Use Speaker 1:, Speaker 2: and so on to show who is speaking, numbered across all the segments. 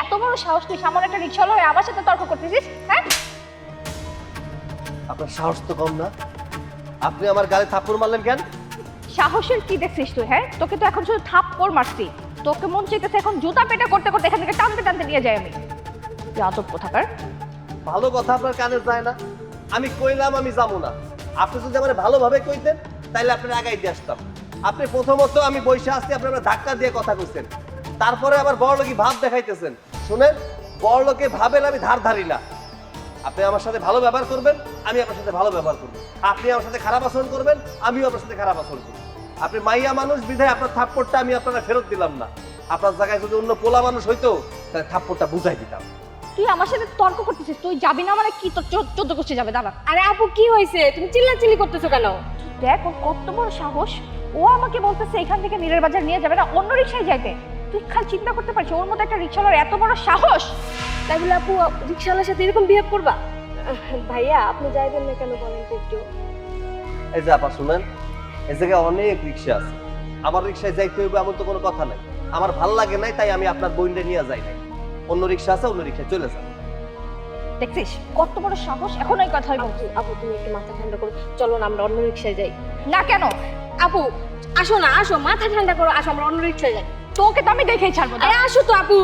Speaker 1: এত বড় সাহস তুই সামনে একটা রিকশাওয়ালা হয়ে আমার সাথে তর্ক করতেছিস? হ্যাঁ,
Speaker 2: আপনার সাহস তো কম না, আপনি আমার গালে থাপ্পড় মারলেন কেন?
Speaker 1: সাহসের কি দেখছিস তুই? হ্যাঁ, তোকে তো এখন শুধু থাপ্পড় মারছি, তোকে মন চাইতেছে এখন জুতা পেটা করতে করতে এখান থেকে টানতে টানতে নিয়ে যাই আমি। যাদব কোথাকার।
Speaker 2: ভালো কথা আপনার কানে যায় না? আমি কইলাম আমি যাবো না, আপনি যদি আমার ভালোভাবে কইতেন তাইলে আপনার আগাই দিয়ে আসতাম। আপনি প্রথমত আমি বসে আসছি, আপনি আমার ধাক্কা দিয়ে কথা কইছেন, তারপরে আবার বড় লোকই ভাব দেখাইতেছেন। শুনেন, বড় লোকে ভাবেন আমি ধার ধারি না। আপনি আমার সাথে ভালো ব্যবহার করবেন, আমি আপনার সাথে ভালো ব্যবহার করবো। আপনি আমার সাথে খারাপ আচরণ করবেন, আমিও আপনার সাথে খারাপ আচরণ করবো। আপনি মাইয়া মানুষ বিধায় আপনার থাপ্পড়টা আমি আপনারা ফেরত দিলাম না। আপনার জায়গায় যদি অন্য পোলা মানুষ হইতো তাহলে থাপ্পড়টা বুঝাই দিতাম।
Speaker 1: তুই আমার সাথে তর্ক করতেছিস, তুই যাবি না মানে কি? তোর 14 গোষ্ঠী যাবে, দাঁড়া।
Speaker 3: আরে আপু কি হয়েছে, তুমি চিল্লাচিল্লি করতেছো কেন?
Speaker 1: দেখ ওর কত বড় সাহস, ও আমাকে বলতেছে এখান থেকে নীরের বাজার নিয়ে যাবে না, অন্য রিক্সায় যাইতে। তুই খালি চিন্তা করতে পারছিস ওর মতো একটা রিক্সাওয়ালার এত বড় সাহস?
Speaker 3: তাই বলে আপু রিক্সাওয়ালার সাথে এরকম বিহেভ করবা? ভাইয়া আপনি যাইবেন না কেন বলেন তো একটু।
Speaker 2: এই যে আপা শুনেন, এই জায়গায় অনেক রিক্সা আছে, আমার রিক্সায় যাইতে হইবে এমন তো কোনো কথা নাই। আমার ভাল লাগে নাই তাই আমি আপনার বইনটা নিয়ে যাই নাই। অন্য রিক্সা আছে, অন্য রিক্সায় চলে যান।
Speaker 1: দেখছিস কত বড় সাহস, এখন ওই কথাই বলছিস?
Speaker 3: আপু তুমি একটু মাথা ঠান্ডা করো, চলো না আমরা অন্য রিক্সায় যাই।
Speaker 1: না কেন?
Speaker 3: আপু আসো না, আসো মাথা ঠান্ডা করো, আসো আমরা অন্য রিক্সায় যাই।
Speaker 1: তোকে তো আমি দেখেই ছাড়বো না।
Speaker 3: আরে আসো তো আপু।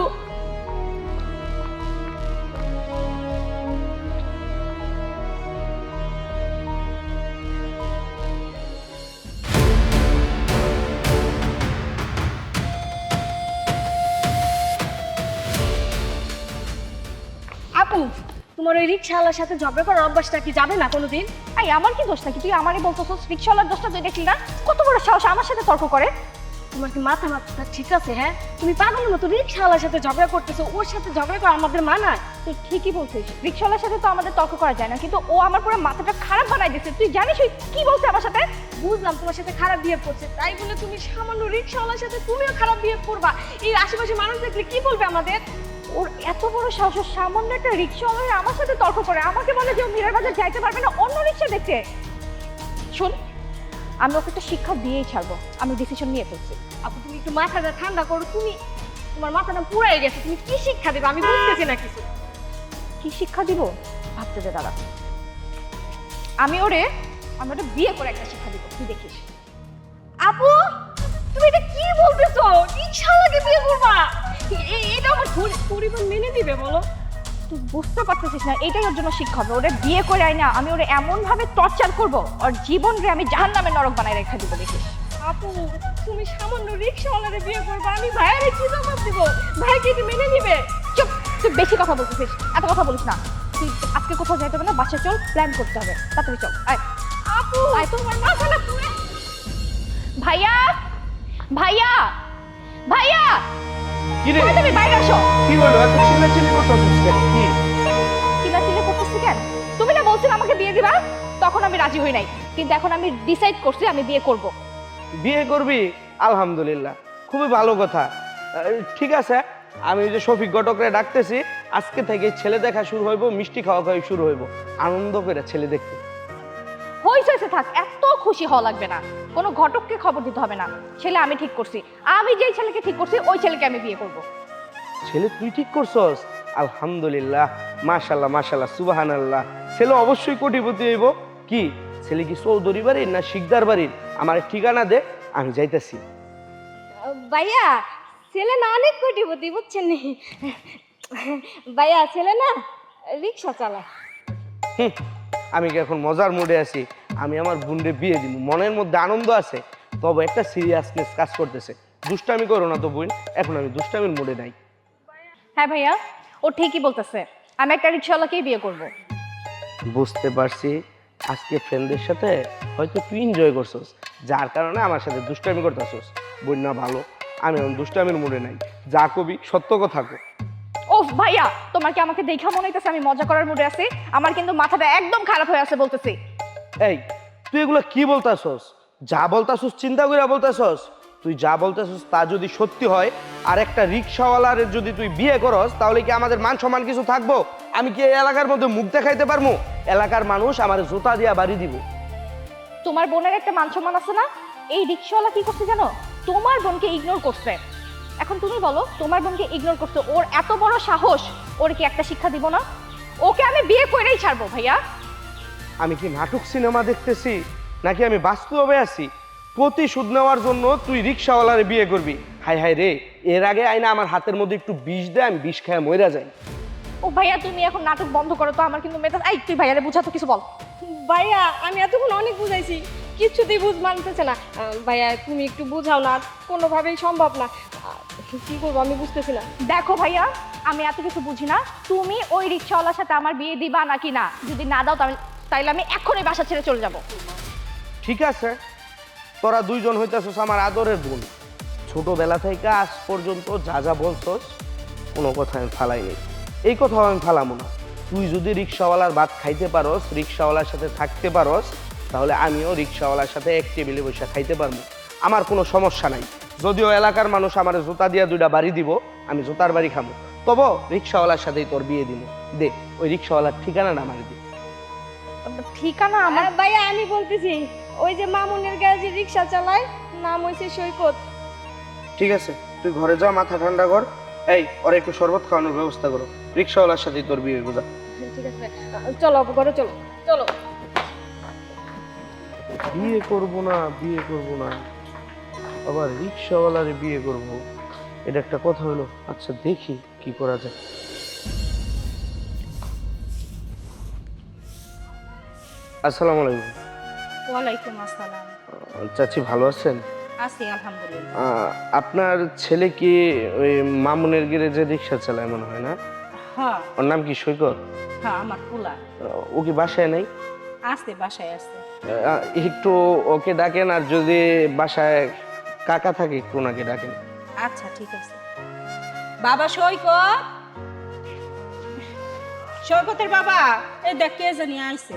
Speaker 3: আপু তোমার ওই রিক্সাওয়ালার সাথে ঝগড়া করার অভ্যাসটা কি যাবে না কোনোদিন?
Speaker 1: এই আমার কি দোষ নাকি? তুই আমারই বলতেছিস রিক্সাওয়ালার দোষটা তুই দেখলি না? কত বড় সাহস আমার সাথে তর্ক করে।
Speaker 3: তোমার কি মাথা মাথা ঠিক আছে? হ্যাঁ, তুমি পাগলের মতো রিক্সাওয়ালার সাথে ঝগড়া করতেছো, ওর সাথে ঝগড়া করা আমাদের মানায়?
Speaker 1: তুই ঠিকই বলছিস, রিক্সাওয়ালার সাথে তো আমাদের তর্ক করা যায় না, কিন্তু ও আমার পুরো মাথাটা খারাপ বানাই দিচ্ছে। তুই জানিস ওই কি বলছে আমার সাথে?
Speaker 3: বুঝলাম তোমার সাথে খারাপ বিহেভ করছে, তাই বলে তুমি সামান্য রিক্সাওয়ালার সাথে তুমিও খারাপ বিহেভ করবা? এই আশেপাশে মানুষ দেখলে কি বলবে আমাদের?
Speaker 1: ওর এত বড় সাহস, ও সামান্য একটা রিক্সাওয়ালা আমার সাথে তর্ক করে, আমাকে বলে যে ও মীরার বাজার যাইতে পারবে না অন্য রিক্সা দেখতে। শোন, আমি ওকে একটা শিক্ষা দিয়েই ছাড়বো, আমি ডিসিশন নিয়ে ফেলছি।
Speaker 3: আপু তুমি একটু মাথাটা ঠান্ডা করো, তুমি তোমার মাথাটা পুরাই গেছে, তুমি কি শিক্ষা দেবে আমি বুঝতেছি না কিছু।
Speaker 1: কি শিক্ষা দিব ভাবতে দে, দাঁড়া। আমি ওরে বিয়ে করে একটা শিক্ষা দিব, তুই দেখিস।
Speaker 3: আপু তুমি এটা কি বলতেছো? রিক্সাওয়ালাকে বিয়ে করবা? এটা আমার পরিবার মেনে দিবে বলো?
Speaker 1: তুই বুঝতে পারতেছিস না, এটাই ওর জন্য শিক্ষা হবে। ওরে বিয়ে করে আই না, আমি ওরে এমন ভাবে টর্চার করব, ওর জীবন রে আমি জাহান্নামের নরক বানাই রেখে দিব, দেখিস।
Speaker 3: আপু তুমি সামান্য রিক্সাওয়ালারে বিয়ে করবা, আমি ভাইয়ারে কি জবাব দিব? ভাই কি এটা মেনে নিবে?
Speaker 1: চুপ, তুই বেশি কথা বলতেছিস, এত কথা বলিস না। তুই আজকে কোথাও যাইতে হবে না, বাসায় চল, প্ল্যান করতে হবে, তাড়াতাড়ি চল। আয়
Speaker 3: আপু তোমার মাথাটা পুরো।
Speaker 1: ভাইয়া, ভাইয়া, ভাইয়া,
Speaker 4: কি রে?
Speaker 1: কই তুমি? বাইরে আসো।
Speaker 4: কি হলো? এত চিল্লাচিল্লি করতেছিস কেন? কি?
Speaker 1: চিল্লাচিল্লি করতেছিস কেন? তুমি না বলছিলে আমাকে বিয়ে দিবা? তখন আমি রাজি হই নাই, কিন্তু এখন আমি ডিসাইড করছি আমি বিয়ে করব।
Speaker 4: বিয়ে করবি? আলহামদুলিল্লাহ, খুবই ভালো কথা। ঠিক আছে, আমি ওই যে শফিক ঘটকরে ডাকতেছি, আজকে থেকে ছেলে দেখা শুরু হইব, মিষ্টি খাওয়া খাওয়াই শুরু হইব, আনন্দ করে ছেলে দেখতে।
Speaker 1: হইছে থাক, এত খুশি হওয়া লাগবে না, কোনো ঘটককে খবর দিতে হবে না। ছেলে আমি ঠিক করছি, আমি যেই ছেলেকে ঠিক করছি ওই ছেলেকে আমি বিয়ে করব।
Speaker 4: ছেলে তুই ঠিক করছস? আলহামদুলিল্লাহ, মাশাল্লাহ মাশাল্লাহ, সুবহানাল্লাহ। ছেলে অবশ্যই কোটিপতি হইব। কি ছেলে কি চৌধুরী বাড়ির না শিকদার বাড়ির? আমার ঠিকানা দে, আমি যাইতেছি।
Speaker 3: ভাইয়া ছেলে না অনেক কোটিপতি বুঝছেন নি? ভাইয়া ছেলে না রিক্সা চালায়।
Speaker 4: হুঁ, আমি কি এখন মজার মুডে আছি? আমি আমার বোনরে বিয়ে দিব, মনের মধ্যে আনন্দ আছে, তবে একটা সিরিয়াসনেস কাজ করতেছে। দুষ্টামি করো না তো বোন, এখন আমি দুষ্টামির মুডে নাই।
Speaker 1: হ্যাঁ ভাইয়া, ও ঠিকই বলতেছে, আমি একটা রিক্সাওয়ালাকেই বিয়ে করব।
Speaker 4: বুঝতে পারছি, আজকে ফ্রেন্ডদের সাথে হয়তো তুই এনজয় করছস, যার কারণে আমার সাথে দুষ্টামি করতেছস। বোন না ভালো, আমি এখন দুষ্টামির মুডে নাই, যা কবি সত্য কথা কো।
Speaker 1: ওফ ভাইয়া, তোমার কি আমাকে দেখা মনে হইতেছে আমি মজা করার মুডে আছি? আমার কিন্তু মাথাটা একদম খারাপ হয়ে আছে বলতেছি।
Speaker 4: এই তুই এগুলো কি বলতাছস? যা বলতাছস চিন্তা করে বলতাছস? তুই যা বলতেছস তা যদি সত্যি হয়, আর একটা রিক্সাওয়ালার যদি তুই বিয়ে করস, তাহলে কি আমাদের মান সম্মান কিছু থাকবো? আমি কি এই এলাকার মধ্যে মুখ দেখাইতে পারবো? এলাকার মানুষ আমার জুতা দিয়া বাড়ি দিব।
Speaker 1: তোমার বোনের একটা মান সম্মান আছে না? এই রিক্সাওয়ালা কি করছে জানো? তোমার বোনকে ইগনোর করছে। এখন এখন তুমি বলো তোমার বোনকে ইগনোর করছো, ওর এত বড় সাহস, ওর কি একটা শিক্ষা দিব না? ওকে আমি বিয়ে করেই ছাড়বো ভাইয়া।
Speaker 4: আমি কি নাটক সিনেমা দেখতেছি নাকি আমি বাস্তবে আছি? প্রতিশোধ নেওয়ার জন্য তুই রিক্সাওয়ালারে বিয়ে করবি? হাই হাই রে, এর আগে আইনা আমার হাতের মধ্যে একটু বিষ দেয়, আমি বিষ খায় মইরা যাই।
Speaker 1: ও ভাইয়া তুমি এখন নাটক বন্ধ করো তো, আমার কিন্তু মেজাজ। এই তুই ভাইয়ারে বুঝা তো কিছু বল।
Speaker 3: ভাইয়া আমি এতক্ষণ অনেক বুঝাইছি, কিছুতেই বুঝ মানতেছে না। ভাইয়া তুমি একটু বুঝাও না, কোনোভাবেই সম্ভব না। কি করবো আমি বুঝতেছি না।
Speaker 1: দেখো ভাইয়া, আমি এত কিছু বুঝি না, তুমি ওই রিক্সাওয়ালার সাথে আমার বিয়ে দিবা নাকি না? যদি না দাও তাইলে আমি এখনই বাসা ছেড়ে চলে যাব।
Speaker 4: ঠিক আছে, তোরা দুইজন হইতেছস আমার আদরের বোন। ছোটবেলা থেকে আজ পর্যন্ত যা যা বলছস কোনো কথা আমি ফালাই নেই, এই কথাও আমি ফালামো না। তুই যদি রিক্সাওয়ালার ভাত খাইতে পারস, রিক্সাওয়ালার সাথে থাকতে পারস, তাহলে আমিও রিক্সাওয়ালার সাথে এক টেবিলে বসে খাইতে পারবো, আমার কোনো সমস্যা নাই। যদিও এলাকার মানুষ আমার জুতা দিয়া দুইটা বাড়ি দিব, আমি জুতার বাড়ি খাবো, তবু রিক্সাওয়ালার সাথেই তোর বিয়ে দিব। দে ওই রিক্সাওয়ালার ঠিকানাটা আমার দে।
Speaker 1: ঠিকানা আমার?
Speaker 3: ভাইয়া আমি বলতেছি, ওই যে মামুনের গ্যারেজে রিক্সা চালায়, নাম হইছে সৈকত।
Speaker 4: ঠিক আছে, তুই ঘরে যা, মাথা ঠান্ডা কর। এই ওর একটু শরবত খাওয়ানোর ব্যবস্থা করো, রিক্সাওয়ালার সাথেই তোর বিয়ে বোঝা।
Speaker 3: ঠিক আছে, চলো ঘরে চলো চলো।
Speaker 4: বিয়ে করব না, বিয়ে করব না, আবার রিক্সাওয়ালারে বিয়ে করব, এটা একটা কথা হলো। আচ্ছা দেখি কি করা যায়। আসসালামু আলাইকুম।
Speaker 1: ওয়ালাইকুম আসসালাম।
Speaker 4: চাচি ভালো আছেন?
Speaker 1: আছি আলহামদুলিল্লাহ।
Speaker 4: আপনার ছেলে কি ওই মামুনের গ্যারেজে রিক্সা চালায় মনে হয় না?
Speaker 1: হ্যাঁ
Speaker 4: ওর নাম কি সৈকত?
Speaker 1: হ্যাঁ আমার পোলা
Speaker 4: ও কি বাসায় নাই?
Speaker 1: আছে, বাসায় আছে।
Speaker 4: একটু ওকে ডাকেন, আর যদি বাসায় কাকা থাকে একটু ওনাকে ডাকেন।
Speaker 1: আচ্ছা ঠিক আছে। বাবা সৈকত, সৈকতের বাবা, এই দেখ কে জানি আইছে।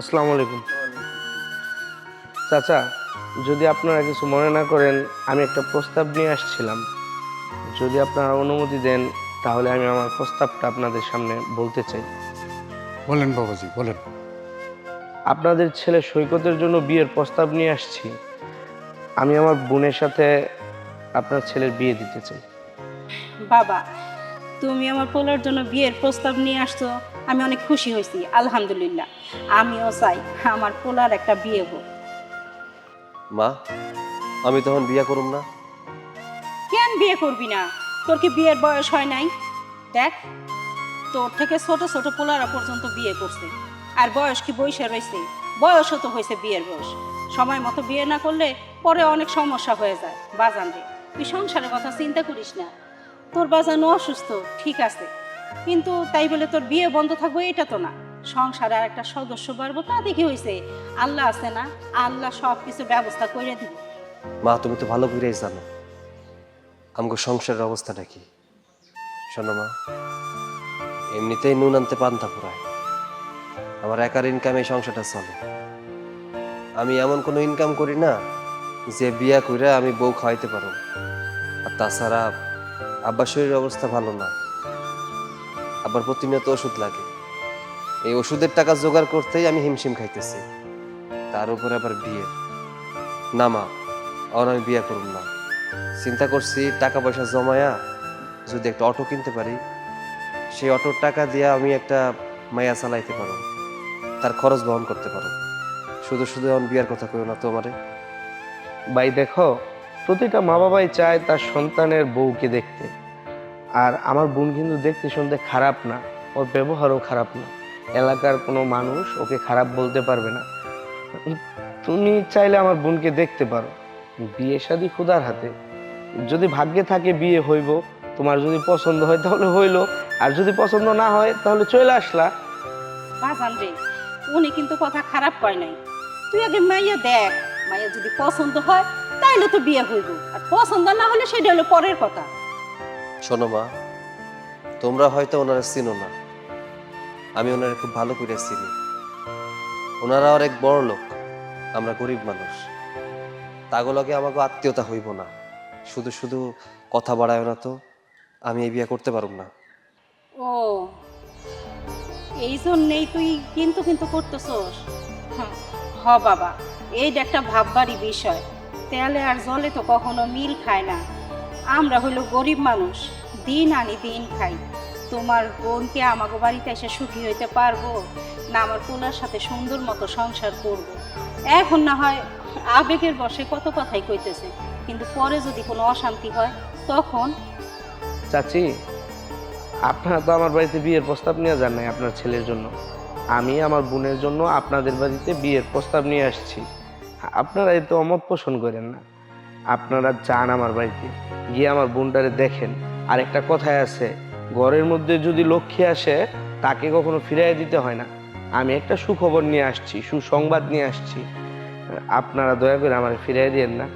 Speaker 4: আসসালামু আলাইকুম। চাচা, যদি আপনারা কিছু মনে না করেন, আমি একটা প্রস্তাব নিয়ে আসছিলাম। যদি আপনারা অনুমতি দেন তাহলে আমি আমার প্রস্তাবটা আপনাদের সামনে বলতে চাই।
Speaker 5: বলেন বাবাজি বলেন।
Speaker 4: আপনাদের ছেলে সৈকতের জন্য বিয়ের প্রস্তাব নিয়ে আসছি। আমি আমার বোনের সাথে আপনার ছেলের বিয়ে দিতে চাই।
Speaker 6: বাবা, তুমি আমার পোলার জন্য বিয়ের প্রস্তাব নিয়ে আসছো, আমি অনেক খুশি হয়েছি, আলহামদুলিল্লাহ। আমিও চাই আমার পোলার একটা বিয়ে হোক।
Speaker 2: মা, আমি তখন বিয়া করুম না?
Speaker 6: কেন বিয়ে করবি না? তোর কি বিয়ের বয়স হয় নাই? দেখ, তোর থেকে ছোট ছোট পোলারা পর্যন্ত বিয়ে করছে, আর বয়স কি বয়সে রয়েছে? বয়সও তো হয়েছে বিয়ের বয়স। সময় মতো বিয়ে না করলে পরে অনেক সমস্যা হয়ে যায়। বাজান রে, তুই সংসারের কথা চিন্তা করিস না। তোর বাজানো অসুস্থ ঠিক আছে, কিন্তু তাই বলে তোর বিয়ে বন্ধ থাকবে এটা তো না। সংসারে আর একটা সদস্য বাড়বো তা দেখি হয়েছে। আল্লাহ আছে না, আল্লাহ সব কিছু ব্যবস্থা করে দিব।
Speaker 2: মা, তুমি তো ভালো করেই জানো আমগো সংসারের অবস্থাটা কি। শোনো মা, এমনিতেই নুন আনতে পান্তা ফুরায়। আমার একার ইনকামে সংসারটা চলে। আমি এমন কোনো ইনকাম করি না যে বিয়া কইরা আমি বউ খাওয়াইতে পারো। আর তাছাড়া আব্বার শরীরের অবস্থা ভালো না, আবার প্রতিনিয়ত ওষুধ লাগে। এই ওষুধের টাকা জোগাড় করতেই আমি হিমশিম খাইতেছি, তার উপরে আবার বিয়ে। না মা, আর আমি বিয়ে করব না। চিন্তা করছি টাকা পয়সা জমায়া যদি একটা অটো কিনতে পারি, সেই অটোর টাকা দিয়ে আমি একটা মায়া চালাইতে পারো, তার খরচ বহন করতে পারো। শুধু শুধু এখন বিয়ার কথা কইও না তো আমারে।
Speaker 4: ভাই দেখো, প্রতিটা মা বাবাই চায় তার সন্তানের বউকে দেখতে। আর আমার বোন কিন্তু দেখতে শুনতে খারাপ না, ওর ব্যবহারও খারাপ না। এলাকার কোনো মানুষ ওকে খারাপ বলতে পারবে না। তুমি চাইলে আমার বোনকে দেখতে পারো। বিয়ে শাদী খোদার হাতে, যদি ভাগ্যে থাকে বিয়ে হইব। তোমার যদি পছন্দ হয় তাহলে হইলো, আর যদি পছন্দ না হয় তাহলে চলে আসলা।
Speaker 6: বাজান রে, উনি কিন্তু কথা খারাপ কয় নাই। তুই আগে মাইয়া দেখ, মাইয়া যদি পছন্দ হয় তাইলে তো বিয়ে হইব, আর পছন্দ না হলে সেটা হলো পরের কথা।
Speaker 2: শোনো মা, তোমরা হয়তো ওনারা চিনো না, আমি ওনারা খুব ভালো করে চিনি। ওনারা অনেক বড় লোক, আমরা গরিব মানুষ। তাগুলোকে আমাকে আত্মীয়তা হইব না। শুধু শুধু কথা বাড়ায় না তো, আমি এই বিয়ে করতে পারব না।
Speaker 6: ও, এই জন্যেই তুই কিন্তু কিন্তু করতেছস? হ বাবা, এইটা একটা ভাববারই বিষয়। তেলে আর জলে তো কখনো মিল খায় না। আমরা হইলো গরিব মানুষ, দিন আনি দিন খাই। তোমার বোনকে আমাকে বাড়িতে এসে সুখী হইতে পারবো না আমার পোলার সাথে সুন্দর মতো সংসার করব। এখন না হয় আবেগের বশে কত কথাই কইতেছে, কিন্তু পরে যদি কোনো অশান্তি হয় তখন
Speaker 4: চাচি, আপনারা তো আমার বাড়িতে বিয়ের প্রস্তাব নিয়ে যান নাই আপনার ছেলের জন্য। আমি আমার বোনের জন্য আপনাদের বাড়িতে বিয়ের প্রস্তাব নিয়ে আসছি। আপনারা এত অমত পোষণ করেন না। আপনারা যান আমার বাড়িতে, গিয়ে আমার বোনটারে দেখেন। আর একটা কথাই আছে, ঘরের মধ্যে যদি লক্ষ্মী আসে তাকে কখনো ফিরাইয়া দিতে হয় না। আমি একটা সুখবর নিয়ে আসছি, সুসংবাদ নিয়ে আসছি। আপনারা দয়া করে আমার ফিরাইয়া দিয়েন না।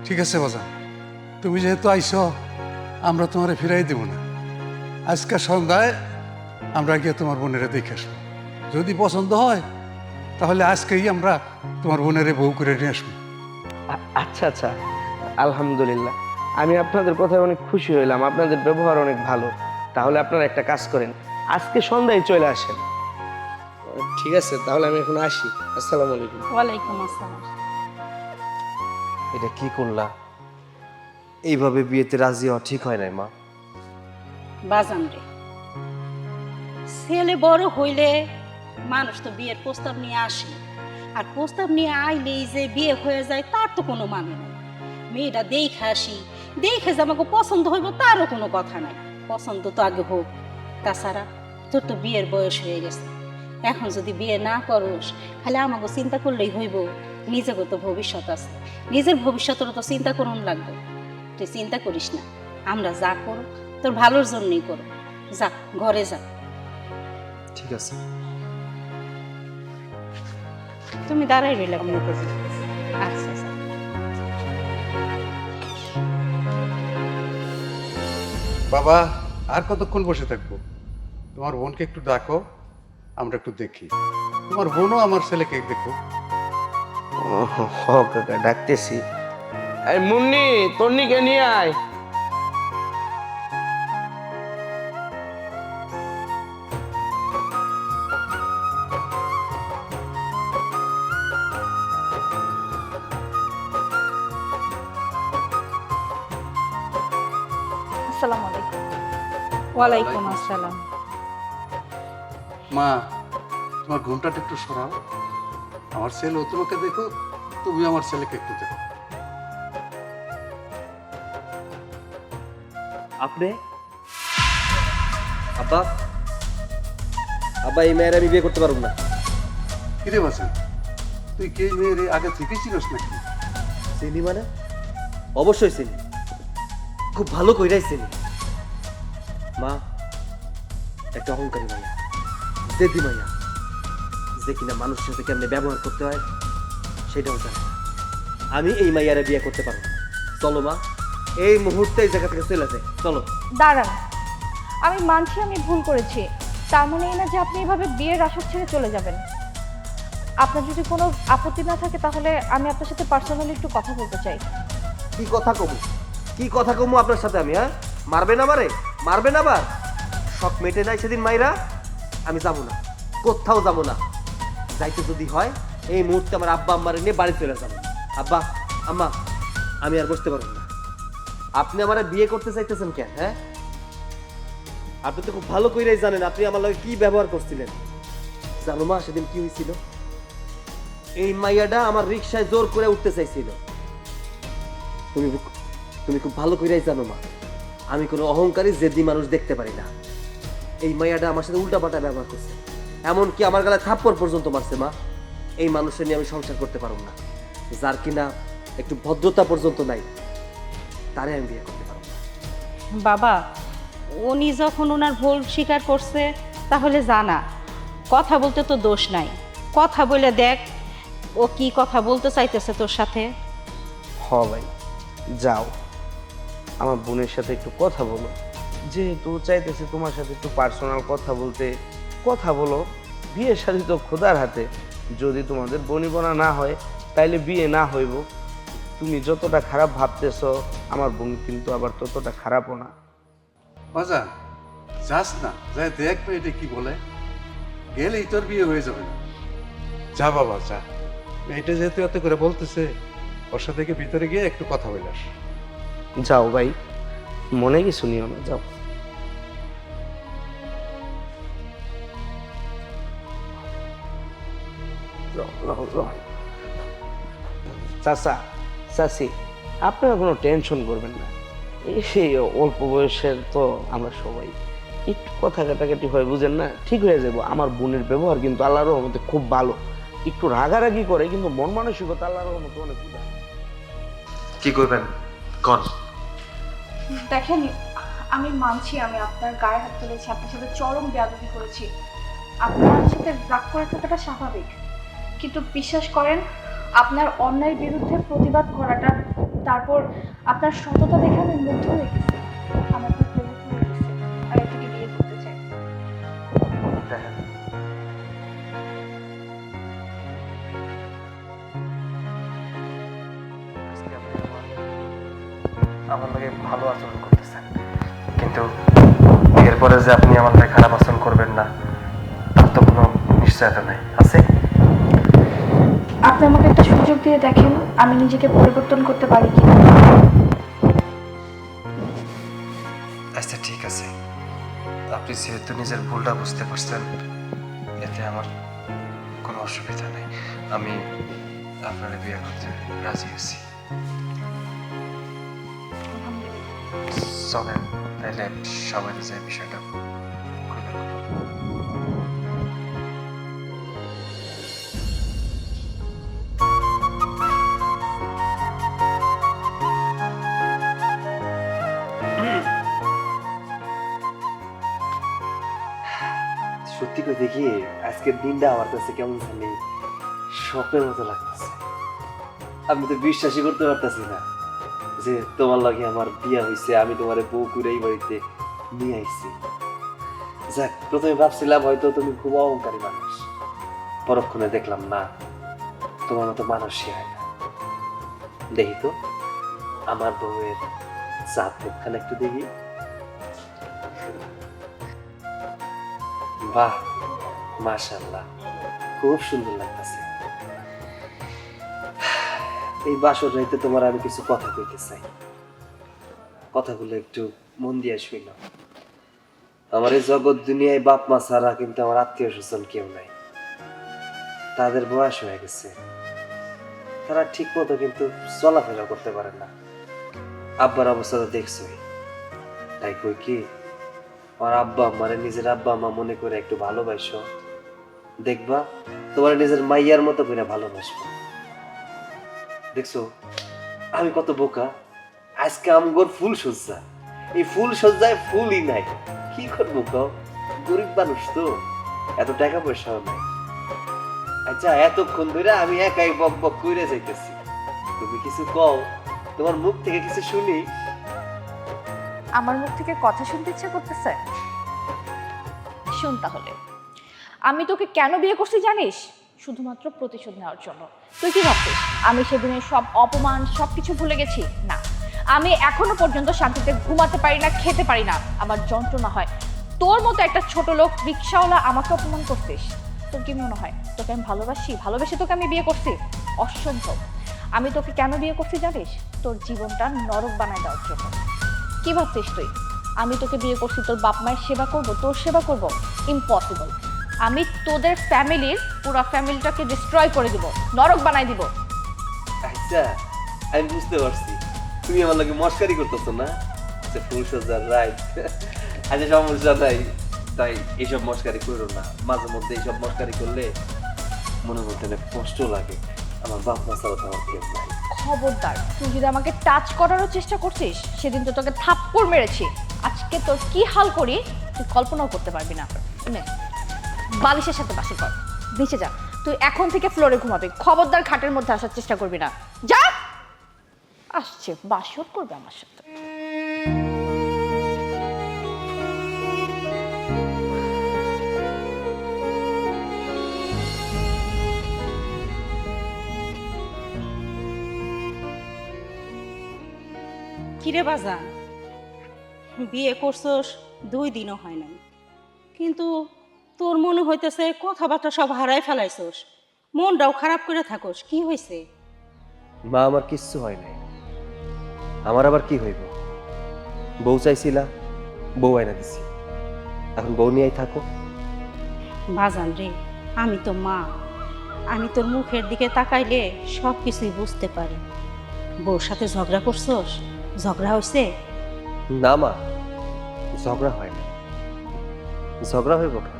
Speaker 5: ঠিক আছে বাজান, তুমি যেহেতু আইছো আমরা তোমারে ফিরাই দেব না। আজকে সন্ধ্যায় আমরা গিয়ে তোমার বোনেরে দেখে আসবো। যদি পছন্দ হয় তাহলে আজকেই আমরা তোমার বোনেরে বউ করে নিয়ে আসবো।
Speaker 4: আচ্ছা আচ্ছা, আলহামদুলিল্লাহ। আমি আপনাদের কথায় অনেক খুশি হইলাম, আপনাদের ব্যবহার অনেক ভালো। তাহলে আপনারা একটা কাজ করেন, আজকে সন্ধ্যায় চলে আসেন। ঠিক আছে, তাহলে আমি এখন আসি। আসসালামু আলাইকুম।
Speaker 6: ওয়ালাইকুম আসসালাম।
Speaker 2: এটা কি করলা? এইভাবে বিয়েতে রাজি হওয়া ঠিক হয় নাই মা।
Speaker 6: বাজান রে, ছেলে বড় হইলে মানুষ তো বিয়ের প্রস্তাব নিয়ে আসে, আর প্রস্তাব নিয়ে আইলেই যে বিয়ে হয়ে যায় তার তো কোনো মানে নাই। মেয়েটা দেখে আসি, দেখে যে আমাকে পছন্দ হইব তারও কোনো কথা নাই। পছন্দ তো আগে হোক। তাছাড়া তোর তো বিয়ের বয়স হয়ে গেছে, এখন যদি বিয়ে না করস খালি আমাকে চিন্তা করলেই হইব। নিজেকে তো ভবিষ্যৎ আছে, নিজের ভবিষ্যতেরও তো চিন্তা করুন লাগবে। তুই চিন্তা করিস না, আমরা যা করো তোর ভালোর জন্যই করো। যা ঘরে যা।
Speaker 2: ঠিক আছে।
Speaker 6: তুমি দাঁড়াই রইলে আচ্ছা আচ্ছা।
Speaker 5: বাবা, আর কতক্ষণ বসে থাকবো? তোমার বোনকে একটু ডাকো, আমরা একটু দেখি। তোমার বোনও আমার ছেলেকে দেখো।
Speaker 4: হ কাকা, ডাকতেছি। এই মুন্নি, তন্নিকে নিয়ে আয়।
Speaker 1: আসসালামু আলাইকুম।
Speaker 6: ওয়ালাইকুম আসসালাম।
Speaker 5: মা, তোমার ঘুমটাটা একটু সরাও। আমার ছেলে তোমাকে দেখো, তুমি আমার ছেলেকে একটু দেখো।
Speaker 2: আপনি আব্বা, আব্বা এই মেয়ের আমি বিয়ে করতে পারবো না।
Speaker 5: কিরে বাসন, তুই কে মেয়ের আগে থেকে চিনস নাকি?
Speaker 2: চিনি মানে? অবশ্যই চিনি, খুব ভালো কইরাই চিনি। মা একটা অহংকারী মাইয়া, জেদি মাইয়া, যে কিনা মানুষের সাথে কেমনে ব্যবহার করতে হয় সেটাও জানে। আমি এই মাইয়ারে বিয়ে করতে পারবো না। চলো মা, এই মুহূর্তে এই জায়গা থেকে চলে যায়। চলো।
Speaker 1: দাঁড়ান, আমি মানছি আমি ভুল করেছি, তার মানে এই না যে আপনি এভাবে বিয়ের আসর ছেড়ে চলে যাবেন। আপনার যদি কোনো আপত্তি না থাকে তাহলে আমি আপনার সাথে পার্সোনালি একটু কথা বলতে চাই।
Speaker 2: কি কথা কমু, কি কথা কমু আপনার সাথে আমি? হ্যাঁ, মারবেন আমারে? মারবেন আবার? শখ মেটে নাই সেদিন মাইরা? আমি যাবো না, কোথাও যাবো না। যাইতে যদি হয় এই মুহূর্তে আমার আব্বা আম্মারে নিয়ে বাড়ি চলে যাবো। আব্বা আম্মা, আমি আর বসতে পারবো না। আপনি আমার বিয়ে করতে চাইতেছেন কেন? হ্যাঁ, আপনি তো খুব ভালো কইরাই জানেন আপনি আমার লগে কি ব্যবহার করছিলেন। জানো মা সেদিন কি হয়েছিল? এই মাইয়াটা আমার রিকশায় জোর করে উঠতে চাইছিল। তুমি খুব ভালো কইরাই জানো মা, আমি কোনো অহংকারী জেদি মানুষ দেখতে পারি না। এই মাইয়াটা আমার সাথে উল্টাপাল্টা ব্যবহার করছে, এমনকি আমার গালে থাপ্পড় পর্যন্ত মারছে। মা, এই মানুষের নিয়ে আমি সংসার করতে পারবো না। যার কিনা একটু ভদ্রতা পর্যন্ত নাই, তারে আমি বিয়ে করতে পারবো না।
Speaker 6: বাবা, উনি যখন ওনার ভুল স্বীকার করছে তাহলে জানা, কথা বলতে তো দোষ নাই। কথা বলে দেখ ও কি কথা বলতে চাইতেছে তোর সাথে।
Speaker 4: হ ভাই, যাও আমার বোনের সাথে একটু কথা বলো। যেহেতু চাইতেছে তোমার সাথে একটু পার্সোনাল কথা বলতে, কথা বলো। বিয়ের সাথে তো খোদার হাতে, যদি তোমাদের বনিবনা না হয় তাইলে বিয়ে না হইব। তুমি যতটা খারাপ ভাবতেছ আমার বোন কিন্তু আবার ততটা খারাপও না।
Speaker 5: বাজান, যাস না, যাই দেখ মেয়েটা কি বলে। গেলেই তোর বিয়ে হয়ে যাবে না। যা বাবা যা, মেয়েটা যেহেতু এত করে বলতেছে, ওর সাথে গিয়ে ভিতরে গিয়ে একটু কথা বলাস।
Speaker 4: যাও ভাই, মনে কিছু নিও না, যাও। চাচা, চাচি, আপনারা কোনো টেনশন করবেন না। এই সেই অল্প বয়সের তো আমরা সবাই একটু কথা কাটাকাটি হয়, বুঝেন না, ঠিক হয়ে যাবো। আমার বোনের ব্যবহার কিন্তু আল্লাহর রহমতে খুব ভালো। একটু রাগারাগি করে কিন্তু মন মানসিকতা আল্লাহর রহমতে অনেক উদার।
Speaker 2: কি করবেন কোন?
Speaker 1: দেখেন, আমি মানছি আমি আপনার গায়ে হাত তুলেছি, আপনার সাথে চরম বেয়াদবি করেছি। আপনার সাথে রাগ করে থাকাটা স্বাভাবিক, কিন্তু বিশ্বাস করেন আপনার অন্যায়ের বিরুদ্ধে প্রতিবাদ করাটা, তারপর আপনার সততা দেখে আমি মুগ্ধ হয়ে গেছি। আমার খুব প্রেমে পড়ে গেছে, আর এটাকে বিয়ে করতে চাই।
Speaker 2: দেখেন, আজকে আপনি আমার লগে ভালো আচরণ করতেছেন, কিন্তু এরপরে যে আপনি আমার লগে খারাপ আচরণ করবেন না, তার তো কোনো নিশ্চয়তা নাই আছে।
Speaker 1: আপনি আমাকে একটা সুযোগ দিয়ে দেখেন আমি নিজেকে পরিবর্তন করতে পারি কিনা।
Speaker 2: আচ্ছা ঠিক আছে, আপনি যেহেতু নিজের ভুলটা বুঝতে পারছেন, এতে আমার কোনো অসুবিধা নেই। আমি আপনার বিয়ে করতে রাজি আছি। চলেন তাহলে সবাই যে বিষয়টা খুলে বলবো। সত্যি করে দেখি আজকের দিনটা আমার কাছে কেমন জানি স্বপ্নের মতো লাগতেছে। আমি তো বিশ্বাসই করতে পারতেছি না যে তোমার লাগে আমার বিয়ে হয়েছে, আমি তোমার বউ করে এই বাড়িতে নিয়ে আইছি। যাক, প্রথমে ভাবছিলাম হয়তো তুমি খুব অহংকারী মানুষ, পরক্ষণে দেখলাম না, তোমার মতো মানুষই হয় না। দেখি তো আমার বউয়ের চাঁদ মুখখানে একটু দেখি। বাহ, মাশাআল্লাহ, খুব সুন্দর লাগতেছে। এই বাসর রাইতে তোমার আমি কিছু কথা কইতে চাই, কথাগুলো একটু মন দিয়ে শুইল। আমার এই জগৎ দুনিয়ায় বাপ মা ছাড়া কিন্তু আমার আত্মীয় স্বজন কেউ নাই। তাদের বয়স হয়ে গেছে, তারা ঠিক মতো কিন্তু চলাফেরা করতে পারে না। আব্বার অবস্থা তো দেখছোই, তাই কই কি আমার আব্বা আম্মারে নিজের আব্বা আম্মা মনে করে একটু ভালোবাসো, দেখবা তোমার নিজের মাইয়ার মতো করে ভালোবাসবো। দেখছো আমি কত বোকা, আজকে আমগোর ফুল সজ্জা, এই ফুল সজ্জায় ফুলই নাই, কি করবো কও, গরিব মানুষ তো, এত টাকা পয়সাও নাই। আচ্ছা, এতক্ষণ ধরে আমি একাই বক বক কইরে যাইতেছি, তুমি কিছু কও, তোমার মুখ থেকে কিছু শুনি।
Speaker 1: আমার মুখ থেকে কথা শুনতে ইচ্ছা করতেছে? শুন তাহলে, আমি তোকে কেন বিয়ে করছি জানিস? শুধুমাত্র প্রতিশোধ নেওয়ার জন্য। তুই কি ভাবছিস আমি সেদিনের সব অপমান সবকিছু ভুলে গেছি? না, আমি এখনো পর্যন্ত শান্তিতে ঘুমাতে পারি না, খেতে পারি না, আমার যন্ত্রণা হয়। তোর মতো একটা ছোট লোক রিক্সাওয়ালা আমাকে অপমান করছিস, তোর কি মনে হয় তোকে আমি ভালোবাসি? ভালোবেসে তোকে আমি বিয়ে করছি? অসম্ভব। আমি তোকে কেন বিয়ে করছি জানিস? তোর জীবনটা নরক বানায় দেওয়ার জন্য। কি ভাবছিস তুই আমি তোকে বিয়ে করছি তোর বাপ মায়ের সেবা করব, তোর সেবা করব? ইম্পসিবল। আমি তোদের ফ্যামিলির পুরো ফ্যামিলিটাকে ডিস্ট্রয় করে দিব, নরক বানাই দিব।
Speaker 2: আচ্ছা, আমি বুঝতে পারছি তুমি আমার লাগে মস্কারি করতেছো না। আচ্ছা, ফুল সজ্জার রাইট, আচ্ছা সমস্যা নাই, তাই এইসব মস্কারি করো না। মাঝে মধ্যে এইসব মস্কারি করলে মনে মধ্যে অনেক কষ্ট লাগে। আমার বাপ মা ছাড়া তো আমার কেউ নাই।
Speaker 1: খবরদার, তুই যদি আমাকে টাচ করারও চেষ্টা করছিস, সেদিন তো তোকে থাপ্পড় মেরেছি। আজকে তোর কি হাল করি তুই কল্পনাও করতে পারবি না। নে, বালিশের সাথে বাসি কর, নিচে যা। তুই এখন থেকে ফ্লোরে ঘুমাবি, খবরদার খাটের মধ্যে আসার চেষ্টা করবি না। যা। আসছে বাসর করবে আমার সাথে।
Speaker 6: কিরে বাজান, বিয়ে করছস 2 দিনও হয় নাই, কিন্তু তোর মনে হইতেছে কথাবার্তা সব হারাই ফেলাইছস। মনটাও খারাপ করে থাকোস, কি হয়েছে?
Speaker 2: মা আমার কিচ্ছু হয় নাই। আমার আবার কি হইব? বউ চাইছিলা, বউ আইনা দিছি, এখন বউ নিয়েই থাকো।
Speaker 6: বাজান রে, আমি তো মা, আমি তোর মুখের দিকে তাকাইলে সব কিছুই বুঝতে পারি। বউর সাথে ঝগড়া করছস? ঝগড়া হয়েছে?
Speaker 2: না মা, ঝগড়া হয় না। ঝগড়া হইব কেন?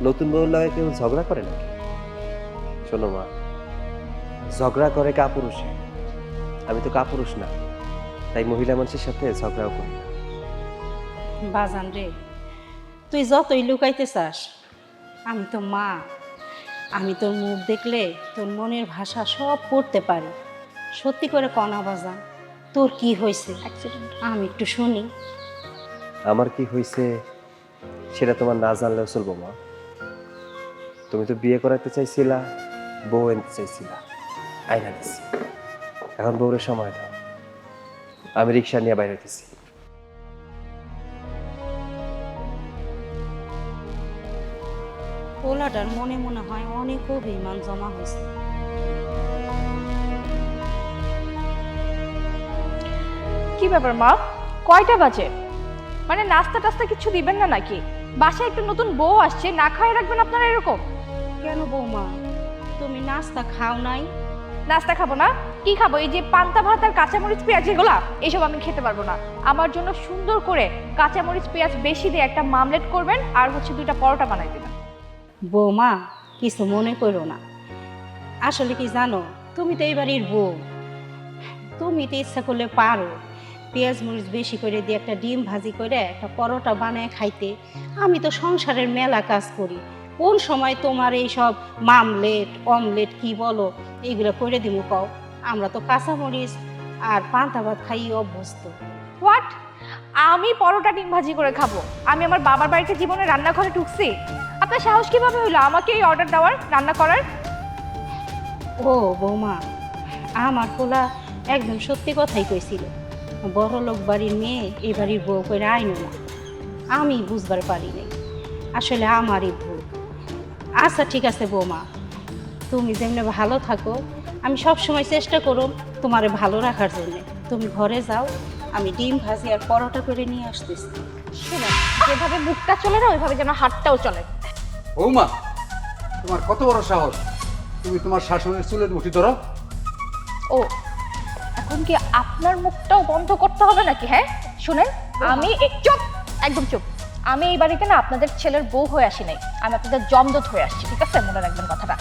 Speaker 2: নতুন বউর লাগে কেউ ঝগড়া করে নাকি? শোনো মা, ঝগড়া করে কাপুরুষে, আমি তো কাপুরুষ না, তাই মহিলা মানুষের সাথে ঝগড়াও করি না।
Speaker 6: বাজান রে, তুই যতই লুকাইতে চাস, আমি তো মা, আমি তোর মুখ দেখলে তোর মনের ভাষা সব পড়তে পারি। সত্যি করে কনা বাজান, তোর কি হয়েছে? আমি একটু শুনি।
Speaker 2: আমার কি হয়েছে সেটা তোমার না জানলেও চলবো মা। তুমি তো বিয়ে করাতে চাইছিলা, বউ আনতে চাইছিলা, আইনা দিছি। এখন বউরের সময় দাও, আমি রিক্সা নিয়ে বাইরে হইতেছি।
Speaker 6: পোলাটার মনে মনে হয় অনেক অভিমান জমা হয়েছে।
Speaker 1: কি ব্যাপার মা, কয়টা বাজে? মানে নাস্তা টাস্তা কিছু দিবেন না নাকি? বাসায় একটু নতুন বউ আসছে, না খাওয়াই রাখবেন আপনারা এরকম?
Speaker 6: কেন বৌমা, তুমি নাস্তা খাও নাই?
Speaker 1: নাস্তা খাবো না? কি খাবো? এই যে পান্তা ভাত আর কাঁচামরিচ পেঁয়াজ এগুলা, এসব আমি খেতে পারবো না। আমার জন্য সুন্দর করে কাঁচামরিচ পেঁয়াজ বেশি দিয়ে একটা মামলেট করবেন, আর হচ্ছে 2টা পরোটা বানাই দেবেন।
Speaker 6: বৌমা, কিছু মনে করো না। আসলে কি জানো, তুমি তো এই বাড়ির বউ, তুমি তো ইচ্ছা করলে পারো পেঁয়াজ মরিচ বেশি করে দিয়ে একটা ডিম ভাজি করে একটা পরোটা বানায় খাইতে। আমি তো সংসারের মেলা কাজ করি, কোন সময় তোমার এই সব মামলেট অমলেট কি বলো এইগুলো করে দিব কও? আমরা তো কাঁচামরিচ আর পান্তা ভাত খাই অভ্যস্ত।
Speaker 1: হোয়াট? আমি পরোটা ডিম ভাজি করে খাবো? আমি আমার বাবার বাড়িতে জীবনে রান্নাঘরে ঢুকছি? আপনার সাহস কিভাবে হলো আমাকে এই অর্ডার দেওয়ার, রান্না করার?
Speaker 6: ও বৌমা, আমার পোলা একদম সত্যি কথাই কইছিল, বড় লোক বাড়ির মেয়ে এই বাড়ির বউ করে আইনো না। আমি বুঝবার পারি নাই, আসলে আমারই ভুল। আচ্ছা ঠিক আছে বৌমা, তুমি যেমনি ভালো থাকো, আমি সব সময় চেষ্টা করো তোমারে ভালো রাখার জন্য। তুমি ঘরে যাও, আমি ডিম ভাজি আর পরোটা করে নিয়ে আসতেছি।
Speaker 1: শুনুন, যেভাবে মুখটা চলে না ওইভাবে যেন হাতটাও চলে।
Speaker 5: বৌমা, তোমার কত বড় সাহস, তুমি তোমার শাশুড়ির চুলের মুঠি ধরো?
Speaker 1: ও, এখন কি আপনার মুখটাও বন্ধ করতে হবে নাকি? হ্যাঁ শুনেন, আমি চুপ, একদম চুপ। আমি এই বাড়িতে না আপনাদের ছেলের বউ হয়ে আসি নাই, আমি আপনাদের জমদূত হয়ে আসছি, ঠিক আছে? মনে রাখবেন কথাটা।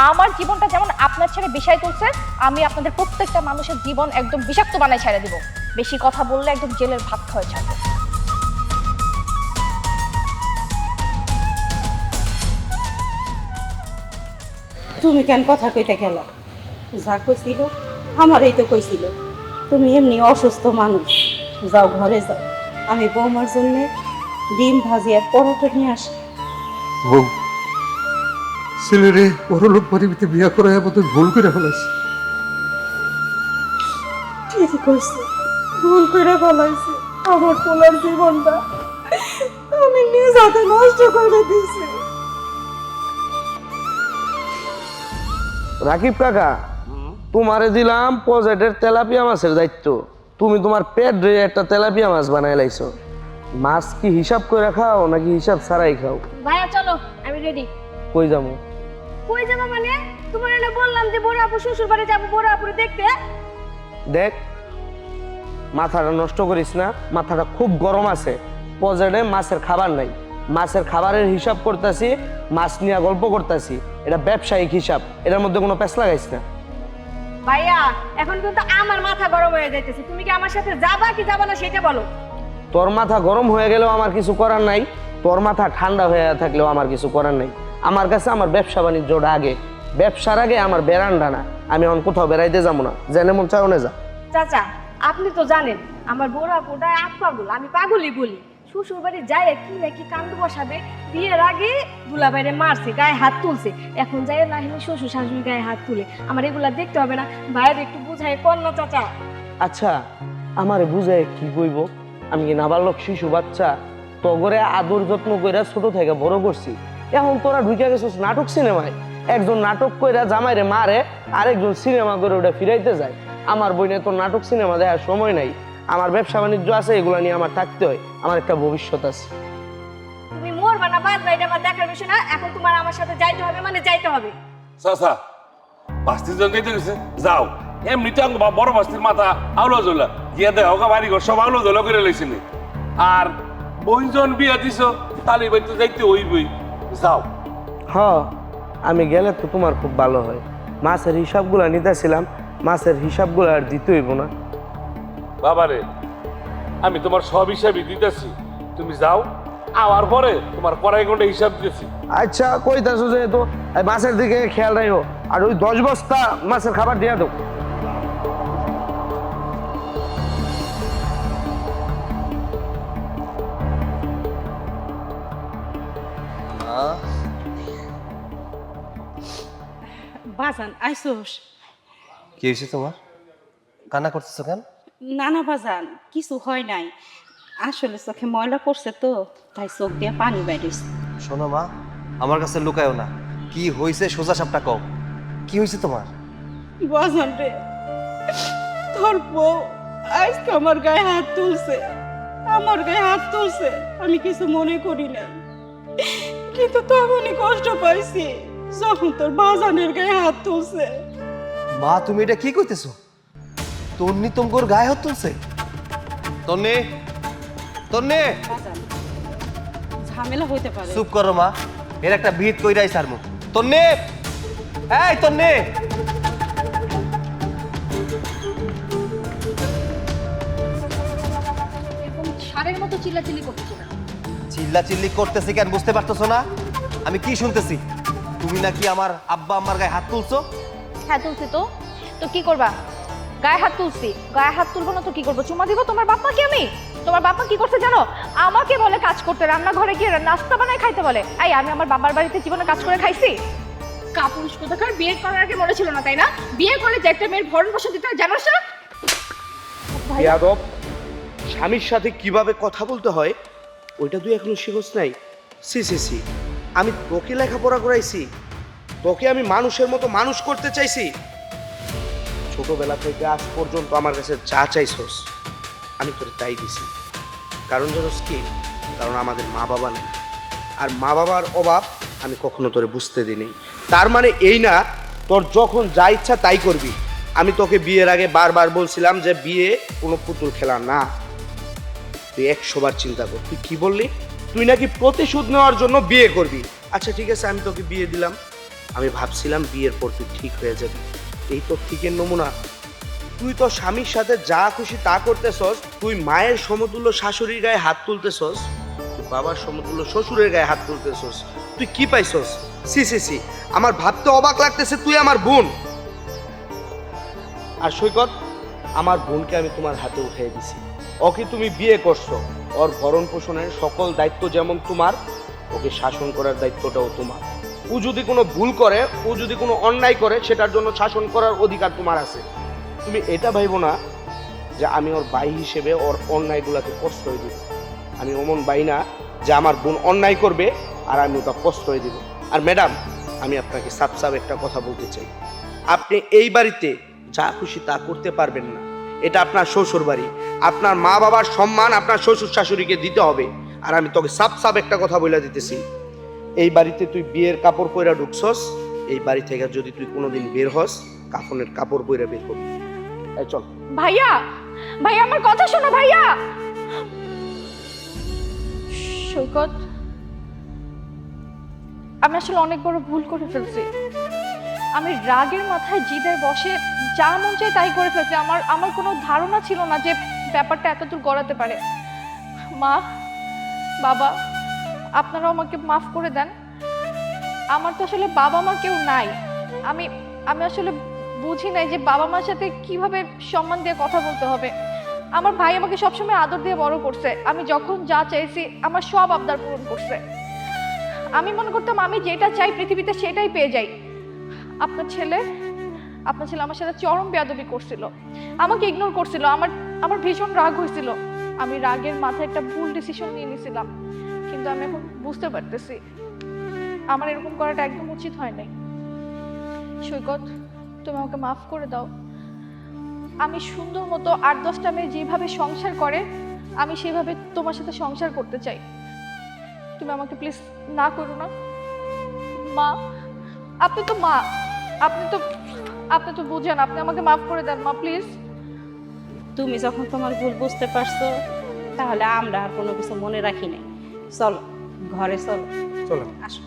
Speaker 1: আমার জীবনটা যেমন আপনার ছেলে বিষয় তুলছে, আমি আপনাদের প্রত্যেকটা মানুষের জীবন একদম বিষাক্ত বানায় ছেড়ে দিব। বেশি কথা বললে একদম জেলের ভাত খাওয়াই ছাড়বো।
Speaker 6: তুমি কেন কথা কইতে গেল? যা কইছিল আমারই তো কইছিল, তুমি এমনি অসুস্থ মানুষ, যাও ঘরে যাও, আমি বৌমার জন্য ডিম ভাজি আর পরোটা নিয়ে আসি।
Speaker 5: বউ, ছেলেরে বড় লোক বাড়িতে বিয়া করা তুমি ভুল করে ফেলাইছি।
Speaker 6: ঠিকই কইছে, ভুল করে ফেলাইছি। আমার পোলার জীবনটা আমি নিজ হাতে নষ্ট করে দিয়েছি।
Speaker 4: রাকিব কাকা, তোমারে দিলাম প্রজেক্টের তেলাপিয়া মাছের দায়িত্ব, তুমি তোমার পেট রে একটা তেলাপিয়া মাছ বানাই লাইছো। মাছ কি হিসাব করে খাও নাকি হিসাব ছাড়াই খাও?
Speaker 3: ভাইয়া চলো, আমি রেডি।
Speaker 4: কই যাবো?
Speaker 3: কই যাবো মানে? তোমার এনে বললাম যে বড় আপু শ্বশুর বাড়ি যাবো, বড় আপুরে দেখতে।
Speaker 4: দেখ, মাথাটা নষ্ট করিস না, মাথাটা খুব গরম আছে। প্রজেক্টে মাছের খাবার নাই, মাছের খাবারের হিসাব করতেছি, মাছ নিয়ে গল্প করতেছি, এটা ব্যবসায়িক হিসাব, এটার মধ্যে কোনো পেছ লাগাইস না।
Speaker 3: ভাইয়া এখন কিন্তু আমার মাথা গরম হয়ে যাইতেছে, তুমি কি আমার সাথে যাবা কি যাবা না সেটা বলো।
Speaker 4: তোর মাথা গরম হয়ে গেলেও আমার কিছু করার নাই, তোর মাথা ঠান্ডা হয়ে থাকলেও আমার কিছু করার নাই। আমার কাছে আমার ব্যবসা বাণিজ্যটা আগে, ব্যবসার আগে আমার বেড়ানটা না। আমি এখন কোথাও বেড়াইতে যাবো না, জেনে মন চাও না যা।
Speaker 3: চাচা, আপনি তো জানেন আমার বড় আপুটা এক পাগল, আমি পাগলই বলি। শ্বশুর বাড়ি যায় কি নাকি কাণ্ড বসাবে, বিয়ের আগে দুলাভাইরে মারছে, গায়ে হাত তুলছে, এখন যায় না শ্বশুর শাশুড়ি গায়ে হাত তুলে। আমার এগুলা দেখতে হবে না, ভাইয়ের একটু বুঝাই কর না চাচা।
Speaker 4: আচ্ছা, আমারে বুঝে কি কইব? আমি কি নাবালক শিশু বাচ্চা? তগরে আদর যত্ন কইরা ছোট থেকে বড় করছি, এখন তোরা ঢুকে গেছিস নাটক সিনেমায়। একজন নাটক কইরা জামাইরে মারে, আরেকজন সিনেমা করে ওটা ফিরাইতে যায়। আমার বইনে তো নাটক সিনেমা দেখার সময় নাই। আমার ব্যবসা বাণিজ্য আছে, এগুলো নিয়ে আমার থাকতে হয়, আমার একটা ভবিষ্যৎ আছে।
Speaker 3: তুমি মরবা না বাদ এটা আমার দেখার বিষয় না। এখন তোমার আমার সাথে যাইতে হবে, মানে যাইতে হবে।
Speaker 7: চাচা বাস্তির জন্য যাইতে গেছে, যাও। এমনিতে বড় বাস্তির মাথা আউলো জলা গিয়া দেহ বাড়ি ঘর সব আউলো জলা করে লইছিনি। আর বইজন বিয়া দিছ, তালি বাইতে যাইতে হইবই, যাও।
Speaker 4: হ, আমি গেলে তো তোমার খুব ভালো হয়। মাছের হিসাবগুলা নিতেছিলাম, মাছের হিসাবগুলো আর দিতে হইব না।
Speaker 7: বাবারে, আমি তোমার সব হিসাবই দিতেছি, তুমি যাও। আওয়ার পরে তোমার কড়াই ঘন্টা হিসাব দিতেছি।
Speaker 4: আচ্ছা কইতাছো যেহেতু, মাছের দিকে খেয়াল রাখো। আর ওই 10 বস্তা মাছের খাবার দিয়ে দাও।
Speaker 6: বাজান আইসোস?
Speaker 2: কি হয়েছে তোমার? কান্না করতেছো কেন?
Speaker 6: না না বাজান, কিছু হয় নাই, আসলে চোখে ময়লা পড়ছে তো, তাই চোখ দিয়ে পানি বেরিয়েছে।
Speaker 2: শোনো মা, আমার কাছে লুকায়ও না, কি হয়েছে সোজা সাপটা কও। কি হয়েছে তোমার?
Speaker 6: বাজান রে, তোর বউ আজকে আমার গায়ে হাত তুলছে, আমার গায়ে হাত তুলছে। আমি কিছু মনে করি না, কিন্তু তখনই কষ্ট পাইছি যখন তোর বাজানের গায়ে হাত তুলছে।
Speaker 2: মা তুমি এটা কি কইতেছো? তন্নি তোমার গায়ে হাত তুলছে? তন্নি, তন্নি,
Speaker 6: বাজান, ঝামেলা হইতে পারে।
Speaker 2: চুপ করো মা, এর একটা ভিত কইরাই সারমু। তন্নি, এই তন্নি।
Speaker 1: এরকম সারের মতো চিল্লাচিল্লি করতেছো না।
Speaker 2: চিল্লা চিল্লি করতেছি কেন বুঝতে পারতেছো না? আমি কি শুনতেছি? তুমি নাকি আমার আব্বা আম্মার গায়ে হাত তুলছো?
Speaker 1: হ্যাঁ তুলছি তো। তো কি করবা? গায়ে হাত তুলছি, গায়ে হাত তুলবো না তো কি করবো? চুমা দিব তোমার বাপ্পাকে আমি? তোমার বাপ্পা কি করতে জানো? আমাকে বলে কাজ করতে, রান্নাঘরে গিয়ে নাস্তা বানায় খাইতে বলে। এই আমি আমার বাবার বাড়িতে জীবনে কাজ করে খাইছি? কাপুরুষ কোথাকার, বিয়ে করার আগে মনে ছিল না তাই না? বিয়ে করে যে একটা মেয়ের ভরণ পোষণ দিতে হয় জানোস না?
Speaker 4: বেয়াদব, স্বামীর সাথে কিভাবে কথা বলতে হয় ওইটা তুই এখনো শিখোস নাই? সি সি সি, আমি তোকে লেখাপড়া করাইছি, তোকে আমি মানুষের মতো মানুষ করতে চাইছি। ছোটবেলা থেকে আজ পর্যন্ত আমার কাছে যা চাইছস আমি তোর তাই দিছি। কারণ জানোস কি? কারণ আমাদের মা বাবা নেই, আর মা বাবার অভাব আমি কখনো তোরে বুঝতে দিইনি। তার মানে এই না তোর যখন যা ইচ্ছা তাই করবি। আমি তোকে বিয়ের আগে বারবার বলছিলাম যে বিয়ে কোনো পুতুল খেলা না। তুই 100 বার চিন্তা কর। তুই কি বললি? তুই নাকি প্রতিশোধ নেওয়ার জন্য বিয়ে করবি। আচ্ছা ঠিক আছে, আমি তোকে বিয়ে দিলাম। আমি ভাবছিলাম বিয়ের পর তুই ঠিক হয়ে যাবি। এই তো ঠিকের নমুনা। তুই তো স্বামীর সাথে যা খুশি তা করতেছস। তুই মায়ের সমতুল্য শাশুড়ির গায়ে হাত তুলতেছস, তুই বাবার সমতুল্য শ্বশুরের গায়ে হাত তুলতেছস। তুই কি পাইছস? সি সি সি, আমার ভাবতে অবাক লাগতেছে তুই আমার বোন। আর সৈকত, আমার বোনকে আমি তোমার হাতে উঠিয়ে দিছি। ওকে তুমি বিয়ে করছো, ওর ভরণ পোষণের সকল দায়িত্ব যেমন তোমার, ওকে শাসন করার দায়িত্বটাও তোমার। ও যদি কোনো ভুল করে, ও যদি কোনো অন্যায় করে, সেটার জন্য শাসন করার অধিকার তোমার আছে। তুমি এটা ভাইবো না যে আমি ওর ভাই হিসেবে ওর অন্যায়গুলোকে প্রশ্রয় দিব। আমি অমন ভাই না যে আমার বোন অন্যায় করবে আর আমি ওটা প্রশ্রয় দিব। আর ম্যাডাম, আমি আপনাকে সাফ সাফ একটা কথা বলতে চাই, আপনি এই বাড়িতে যা খুশি তা করতে পারবেন না। এটা আপনার শ্বশুর বাড়ি, আপনার মা বাবার সম্মান আপনার শ্বশুর শাশুড়িকে দিতে হবে। আর আমি তোকে সাফ সাফ একটা কথা বলে দিতেছি, এই বাড়িতে তুই বিয়ের কাপড় পইরা ঢুকছস, এই বাড়ি থেকে যদি তুই কোনোদিন বের হস, কাফনের কাপড় পইরা বের করবি। এই চল।
Speaker 1: ভাইয়া, ভাইয়া আমার কথা শোনো ভাইয়া। সৈকত, আমি আসলে অনেক বড় ভুল করে ফেলছি। আমি রাগের মাথায় জিদের বসে যা মন চায় তাই করে ফেলছি। আমার কোনো ধারণা ছিল না যে ব্যাপারটা এতদূর গড়াতে পারে। মা, বাবা, আপনারাও আমাকে মাফ করে দেন। আমার তো আসলে বাবা মা কেউ নাই। আমি আসলে বুঝি নাই যে বাবা মার সাথে কিভাবে সম্মান দিয়ে কথা বলতে হবে। আমার ভাই আমাকে সবসময় আদর দিয়ে বড় করছে। আমি যখন যা চাইছি আমার সব আবদার পূরণ করছে। আমি মনে করতাম আমি যেটা চাই পৃথিবীতে সেটাই পেয়ে যাই। আপনার ছেলে আমার সাথে চরম বেয়াদবি করছিল, আমাকে ইগনোর করছিল। আমার ভীষণ রাগ হয়েছিল। আমি রাগের মাথায় একটা ভুল ডিসিশন নিয়ে নিয়েছিলাম, কিন্তু আমি এখন বুঝতে পারতেছি আমার এরকম করাটা একদম উচিত হয় নাই। সৈকত, তুমি আমাকে মাফ করে দাও। আমি সুন্দর মতো 8-10টা মেয়ে যেভাবে সংসার করে আমি সেভাবে তোমার সাথে সংসার করতে চাই। তুমি আমাকে প্লিজ না করো না। মা, আপনি তো মা, আপনি তো বুঝেন, আপনি আমাকে মাফ করে দেন মা, প্লিজ।
Speaker 6: তুমি যখন তোমার ভুল বুঝতে পারছো তাহলে আমরা আর কোনো কিছু মনে রাখি নাই। চলো ঘরে চলো।
Speaker 4: চলো।
Speaker 6: আসো।